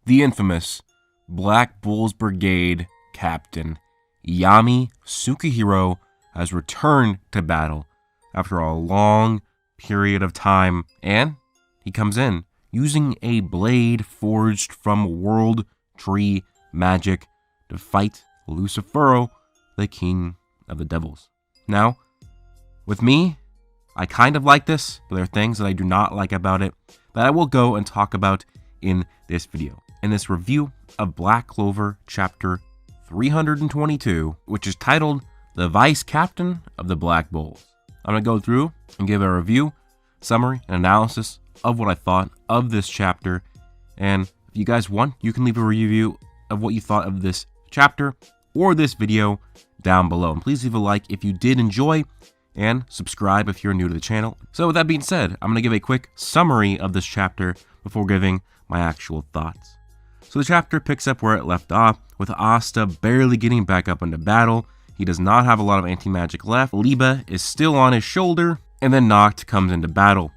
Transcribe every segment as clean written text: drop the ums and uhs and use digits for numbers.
the infamous Black Bulls Brigade Captain Yami Tsukihiro has returned to battle after a long period of time, and he comes in using a blade forged from world tree magic to fight Lucifero, the king of the devils. Now, with me, I kind of like this, but there are things that I do not like about it that I will go and talk about in this video. In this review of Black Clover Chapter 322, which is titled The Vice Captain of the Black Bulls. I'm going to go through and give a review, summary, and analysis of what I thought of this chapter. And if you guys want, you can leave a review of what you thought of this chapter or this video down below. And please leave a like if you did enjoy, and subscribe if you're new to the channel. So with that being said, I'm going to give a quick summary of this chapter before giving my actual thoughts. So the chapter picks up where it left off, with Osta barely getting back up into battle. He does not have a lot of anti-magic left. Liba is still on his shoulder, and then Noct comes into battle.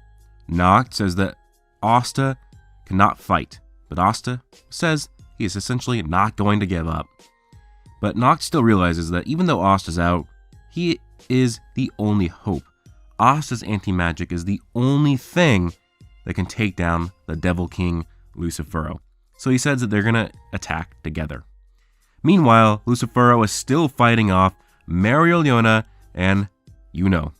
Noct says that Osta cannot fight, but Osta says he is essentially not going to give up. But Noct still realizes that even though Osta's out, he is the only hope. Osta's anti-magic is the only thing that can take down the Devil King Lucifero. So he says that they're going to attack together. Meanwhile, Lucifero is still fighting off Marileona and Yuno.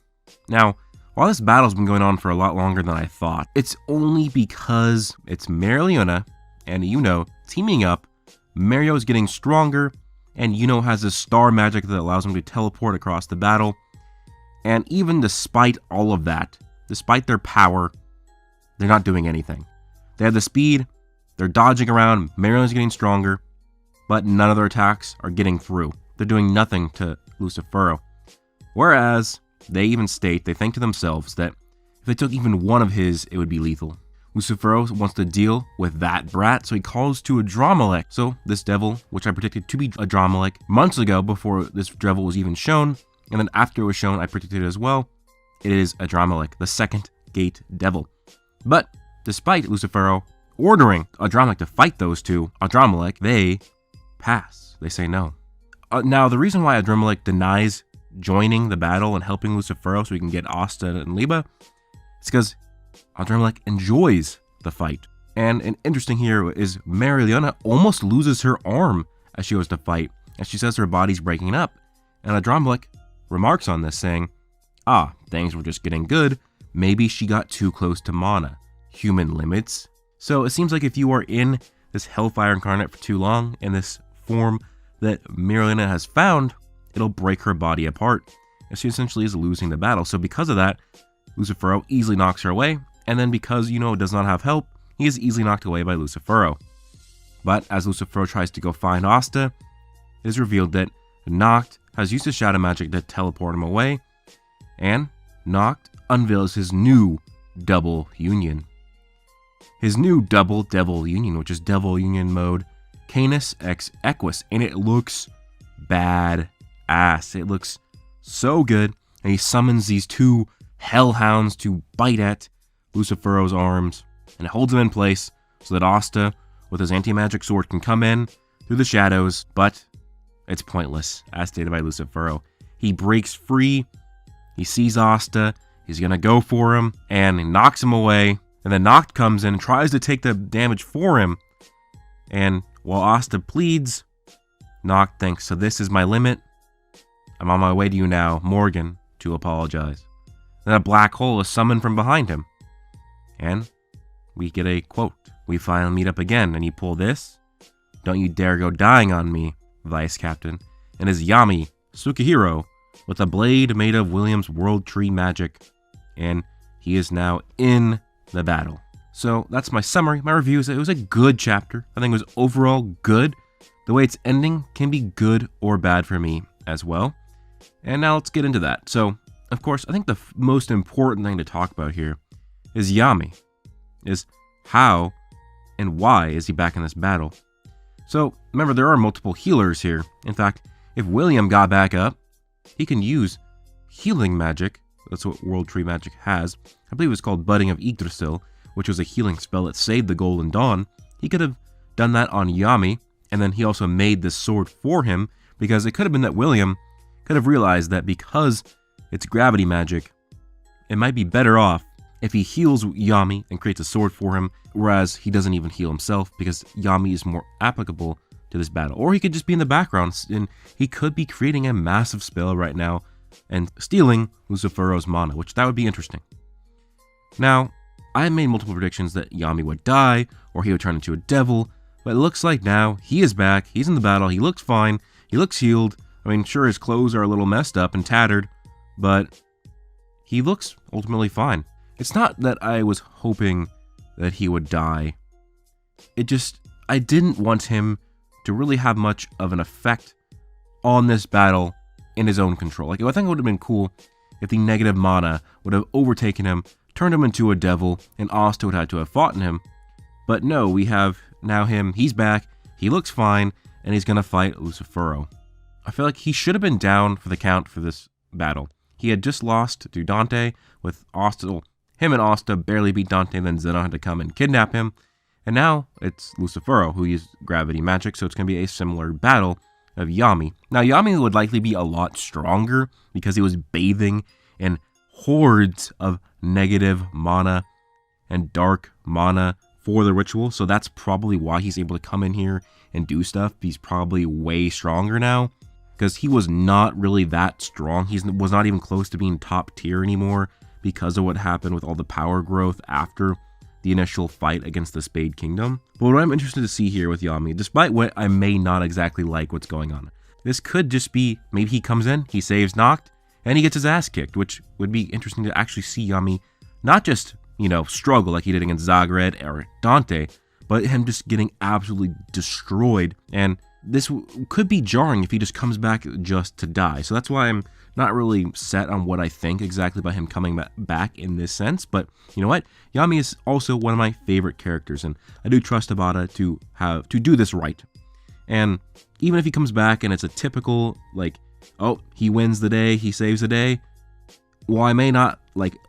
Now, while this battle's been going on for a lot longer than I thought, it's only because it's Marileona and Yuno teaming up. Mario is getting stronger, and Yuno has this star magic that allows him to teleport across the battle. And even despite all of that, despite their power, they're not doing anything. They have the speed, they're dodging around, Mario's getting stronger, but none of their attacks are getting through. They're doing nothing to Lucifero. Whereas, they even state, they think to themselves that if they took even one of his, it would be lethal. Lucifero wants to deal with that brat, so he calls to a Dramalek. So this devil, which I predicted to be a Dramalek months ago before this devil was even shown, and then after it was shown, I predicted it as well, it is a Dramalek, the second gate devil. But despite Lucifero ordering a Dramalek to fight those two, a Dramalek, they pass. They say no. Now, the reason why Adramelech denies joining the battle and helping Lucifero so we can get Osta and Liba is because Adramelech enjoys the fight. And interesting here is Marileona almost loses her arm as she goes to fight, as she says her body's breaking up. And Adramelech remarks on this, saying, things were just getting good. Maybe she got too close to Mana. Human limits. So it seems like if you are in this Hellfire Incarnate for too long, in this form that Marileona has found, it'll break her body apart, and she essentially is losing the battle. So because of that, Lucifero easily knocks her away, and then because Yuno does not have help, he is easily knocked away by Lucifero. But as Lucifero tries to go find Osta, it is revealed that Noct has used his shadow magic to teleport him away, and Noct unveils his new double union. His new double devil union, which is devil union mode, Canis X Equus, and it looks bad ass. It looks so good, and he summons these two hellhounds to bite at Lucifero's arms, and holds them in place so that Osta, with his anti-magic sword, can come in through the shadows, but it's pointless, as stated by Lucifero. He breaks free, he sees Osta, he's gonna go for him, and he knocks him away, and then Noct comes in and tries to take the damage for him, and while Osta pleads, Noct thinks, so this is my limit. I'm on my way to you now, Morgan, to apologize. Then a black hole is summoned from behind him. And we get a quote. We finally meet up again, and you pull this. Don't you dare go dying on me, Vice Captain. And is Yami Tsukihiro with a blade made of William's World Tree magic. And he is now in the battle. So that's my summary. My review is that it was a good chapter. I think it was overall good. The way it's ending can be good or bad for me as well. And now let's get into that. So, of course, I think the most important thing to talk about here is Yami. Is how and why is he back in this battle? So, remember, there are multiple healers here. In fact, if William got back up, he can use healing magic. That's what World Tree magic has. I believe it's called Budding of Yggdrasil, which was a healing spell that saved the Golden Dawn. He could have done that on Yami, and then he also made this sword for him, because it could have been that William could have realized that because it's gravity magic, it might be better off if he heals Yami and creates a sword for him, whereas he doesn't even heal himself because Yami is more applicable to this battle. Or he could just be in the background and he could be creating a massive spell right now and stealing Lucifero's mana, which that would be interesting. Now, I made multiple predictions that Yami would die or he would turn into a devil, but it looks like now he is back, he's in the battle, he looks fine, he looks healed. I mean, sure, his clothes are a little messed up and tattered, but he looks ultimately fine. It's not that I was hoping that he would die. I didn't want him to really have much of an effect on this battle in his own control. Like, I think it would have been cool if the negative mana would have overtaken him, turned him into a devil, and Osta would have had to have fought him. But no, we have now him, he's back, he looks fine, and he's gonna fight Lucifero. I feel like he should have been down for the count for this battle. He had just lost to Dante with Osta. Him and Osta barely beat Dante, then Zeno had to come and kidnap him. And now it's Lucifero who used gravity magic, so it's going to be a similar battle of Yami. Now, Yami would likely be a lot stronger because he was bathing in hordes of negative mana and dark mana for the ritual, so that's probably why he's able to come in here and do stuff. He's probably way stronger now because he was not really that strong. He was not even close to being top tier anymore because of what happened with all the power growth after the initial fight against the Spade Kingdom. But what I'm interested to see here with Yami, despite what I may not exactly like what's going on, this could just be, maybe he comes in, he saves Noct, and he gets his ass kicked, which would be interesting to actually see Yami not just, struggle like he did against Zagred or Dante, but him just getting absolutely destroyed. And this could be jarring if he just comes back just to die. So that's why I'm not really set on what I think exactly about him coming back in this sense. But you know what? Yami is also one of my favorite characters, and I do trust Tabata to do this right. And even if he comes back and it's a typical, he wins the day, he saves the day, while I may not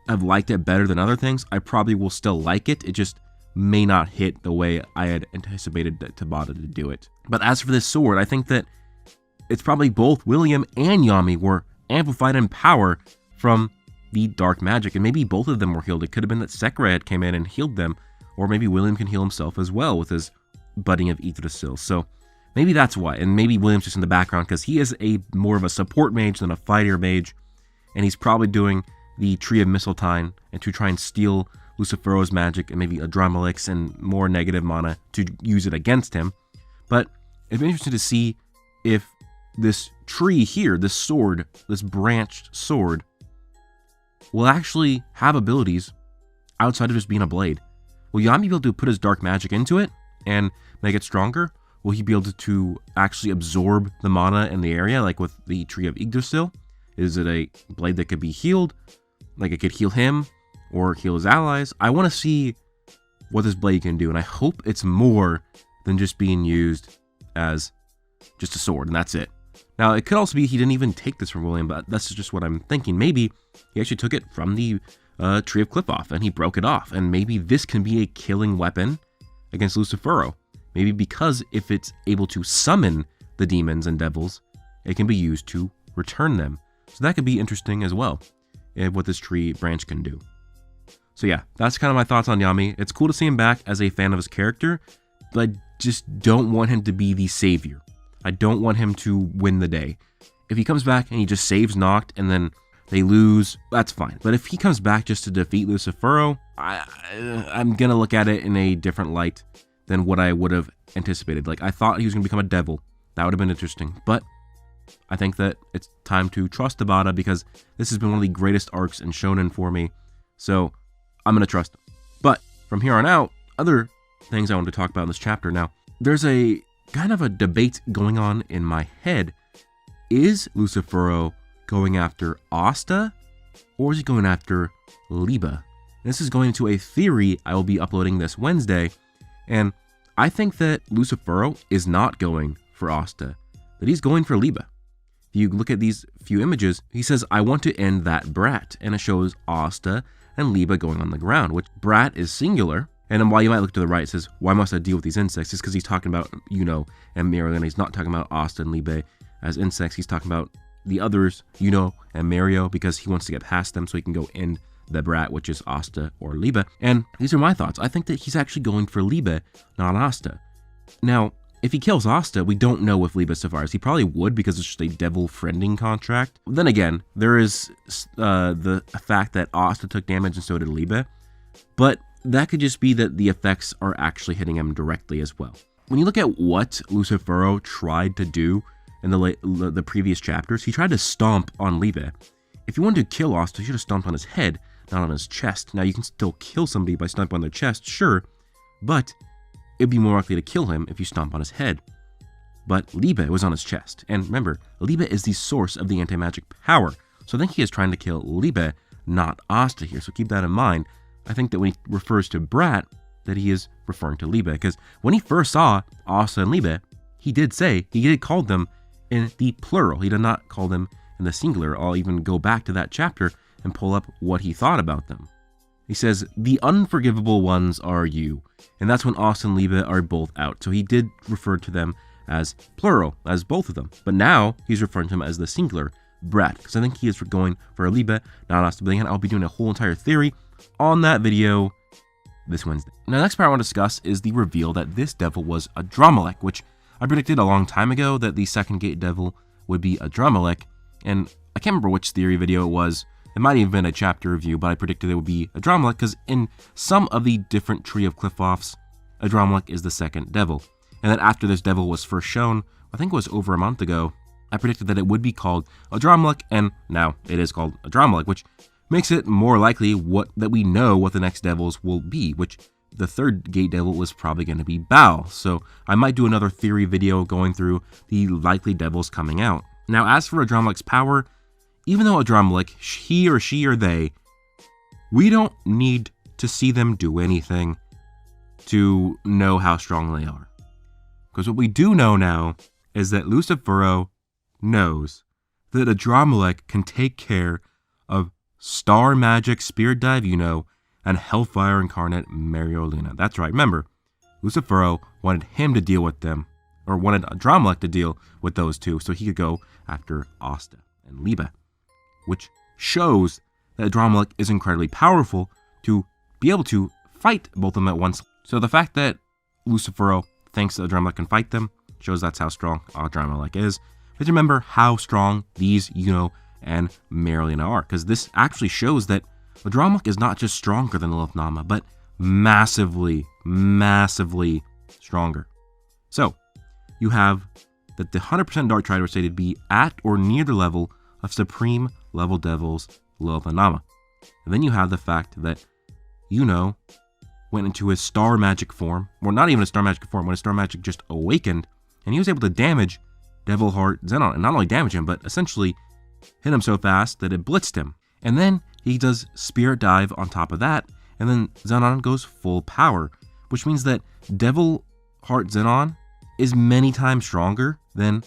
have liked it better than other things, I probably will still like it. It just may not hit the way I had anticipated Tabata to do it. But as for this sword, I think that it's probably both William and Yami were amplified in power from the dark magic, and maybe both of them were healed. It could have been that Sekra had came in and healed them, or maybe William can heal himself as well with his budding of Yggdrasil. So maybe that's why, and maybe William's just in the background because he is more of a support mage than a fighter mage, and he's probably doing the Tree of Mistletoe and to try and steal Lucifero's magic and maybe Adramelix and more negative mana to use it against him. But it'd be interesting to see if this tree here, this sword, this branched sword, will actually have abilities outside of just being a blade. Will Yami be able to put his dark magic into it and make it stronger? Will he be able to actually absorb the mana in the area, like with the Tree of Yggdrasil? Is it a blade that could be healed? Like it could heal him or heal his allies? I want to see what this blade can do, and I hope it's more than just being used as just a sword, and that's it. Now, it could also be he didn't even take this from William, but that's just what I'm thinking. Maybe he actually took it from the Tree of Cliff-Off, and he broke it off, and maybe this can be a killing weapon against Lucifero. Maybe because if it's able to summon the demons and devils, it can be used to return them. So that could be interesting as well, what this tree branch can do. So yeah, that's kind of my thoughts on Yami. It's cool to see him back as a fan of his character, but I just don't want him to be the savior. I don't want him to win the day. If he comes back and he just saves Noct and then they lose, that's fine. But if he comes back just to defeat Lucifero, I'm going to look at it in a different light than what I would have anticipated. I thought he was going to become a devil. That would have been interesting. But I think that it's time to trust Tabata because this has been one of the greatest arcs in Shonen for me. So I'm going to trust him. But from here on out, other things I want to talk about in this chapter. Now, there's a kind of a debate going on in my head. Is Lucifero going after Osta, or is he going after Liba? This is going into a theory I will be uploading this Wednesday, and I think that Lucifero is not going for Osta, that he's going for Liba. If you look at these few images, he says, "I want to end that brat," and it shows Osta and Liba going on the ground, which brat is singular, And then while you might look to the right, it says, why must I deal with these insects? It's because he's talking about Yuno and Mario, he's not talking about Osta and Liba as insects. He's talking about the others, Yuno and Mario, because he wants to get past them so he can go in the brat, which is Osta or Liba. And these are my thoughts. I think that he's actually going for Liba, not Osta. Now, if he kills Osta, we don't know if Liba survives. He probably would because it's just a devil friending contract. Then again, there is the fact that Osta took damage and so did Liba. But that could just be that the effects are actually hitting him directly as well. When you look at what Lucifero tried to do in the previous chapters, he tried to stomp on Liba. If you wanted to kill Osta, you should have stomped on his head, not on his chest. Now, you can still kill somebody by stomping on their chest, sure, but it'd be more likely to kill him if you stomp on his head. But Liba was on his chest. And remember, Liba is the source of the anti-magic power. So I think he is trying to kill Liba, not Osta here. So keep that in mind. I think that when he refers to Brat, that he is referring to Liba. Because when he first saw Osta and Liba, he did call them in the plural. He did not call them in the singular. I'll even go back to that chapter and pull up what he thought about them. He says, the unforgivable ones are you. And that's when Osta and Liba are both out. So he did refer to them as plural, as both of them. But now he's referring to them as the singular, Brat. Because I think he is going for Liba, not Osta. But again, I'll be doing a whole entire theory on that video this Wednesday. Now, the next part I want to discuss is the reveal that this devil was a Dramalek, which I predicted a long time ago that the second gate devil would be a Dramalek. And I can't remember which theory video it was. It might have been a chapter review, but I predicted it would be a Dramalek because in some of the different Tree of Cliff-Offs, a Dramalek is the second devil. And then after this devil was first shown, I think it was over a month ago, I predicted that it would be called a Dramalek, and now it is called a Dramalek, which makes it more likely that we know what the next devils will be, which the third gate devil was probably going to be Bao. So I might do another theory video going through the likely devils coming out. Now, as for a Dramalek's power, even though a Dramalek, he or she or they, we don't need to see them do anything to know how strong they are. Because what we do know now is that Lucifero knows that a Dramalek can take care of Star Magic Spirit Dive Yuno and Hellfire Incarnate Mario Luna. That's right, remember, Lucifero wanted him to deal with them, or wanted a Dramalek to deal with those two so he could go after Osta and Liba, which shows that Dramalek is incredibly powerful to be able to fight both of them at once. So the fact that Lucifero thinks that Dramalek can fight them shows that's how strong Dramalek is. But remember how strong these Yuno and Marilena are, because this actually shows that Dramalek is not just stronger than Lilith Nama, but massively, massively stronger. So you have that the 100% Dark Triad are stated to be at or near the level of Supreme level devils Lilith and Nama. And then you have the fact that Yuno went into his Star Magic form, or not even a Star Magic form, when his Star Magic just awakened, and he was able to damage Devil Heart Zenon, and not only damage him, but essentially hit him so fast that it blitzed him. And then he does Spirit Dive on top of that, and then Zenon goes full power, which means that Devil Heart Zenon is many times stronger than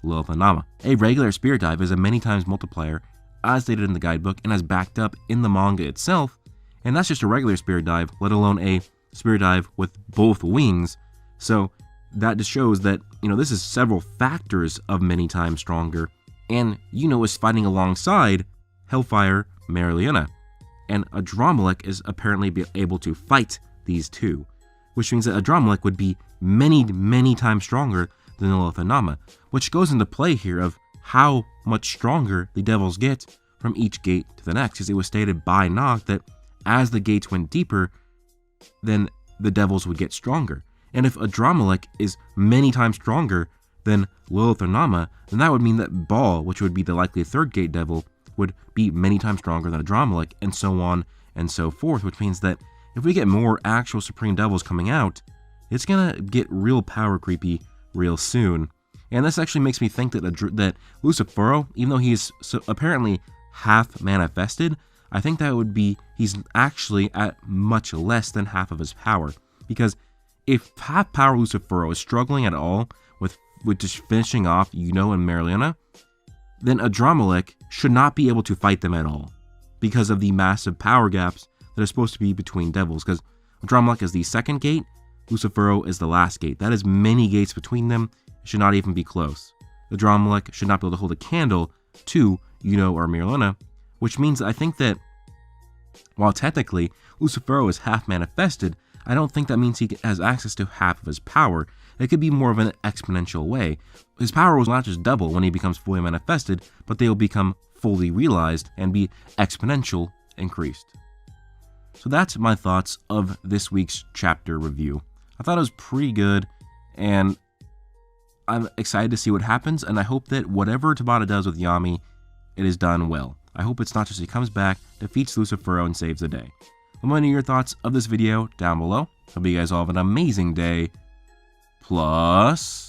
Lilith and Nama. A regular Spirit Dive is a many times multiplier, as stated in the guidebook, and as backed up in the manga itself, and that's just a regular Spirit Dive, let alone a Spirit Dive with both wings. So that just shows that, this is several factors of many times stronger, and Yuno is fighting alongside Hellfire Marilena, and a Dramalek is apparently able to fight these two, which means that a Dramalek would be many, many times stronger than Lilith and Nama, which goes into play here of how much stronger the devils get from each gate to the next, because it was stated by Nog that as the gates went deeper, then the devils would get stronger. And if a Dramalek is many times stronger than Lilith or Nama, then that would mean that Baal, which would be the likely third gate devil, would be many times stronger than a Dramalek, and so on and so forth, which means that if we get more actual Supreme Devils coming out, it's gonna get real power creepy real soon. And this actually makes me think that that Lucifero, even though he's apparently half manifested, I think that would be, he's actually at much less than half of his power. Because if half power Lucifero is struggling at all with just finishing off Yuno and Marilena, then a Dramalek should not be able to fight them at all because of the massive power gaps that are supposed to be between devils. Because Andromeda is the second gate, Lucifero is the last gate. That is many gates between them. It should not even be close. The Andromeda should not be able to hold a candle to Yuno or Mirlana, which means I think that while technically Lucifero is half manifested, I don't think that means he has access to half of his power. It could be more of an exponential way. His power will not just double when he becomes fully manifested, but they will become fully realized and be exponential increased. So that's my thoughts of this week's chapter review. I thought it was pretty good, and I'm excited to see what happens, and I hope that whatever Tabata does with Yami, it is done well. I hope it's not just he comes back, defeats Lucifero, and saves the day. Let me know your thoughts of this video down below. Hope you guys all have an amazing day. Plus...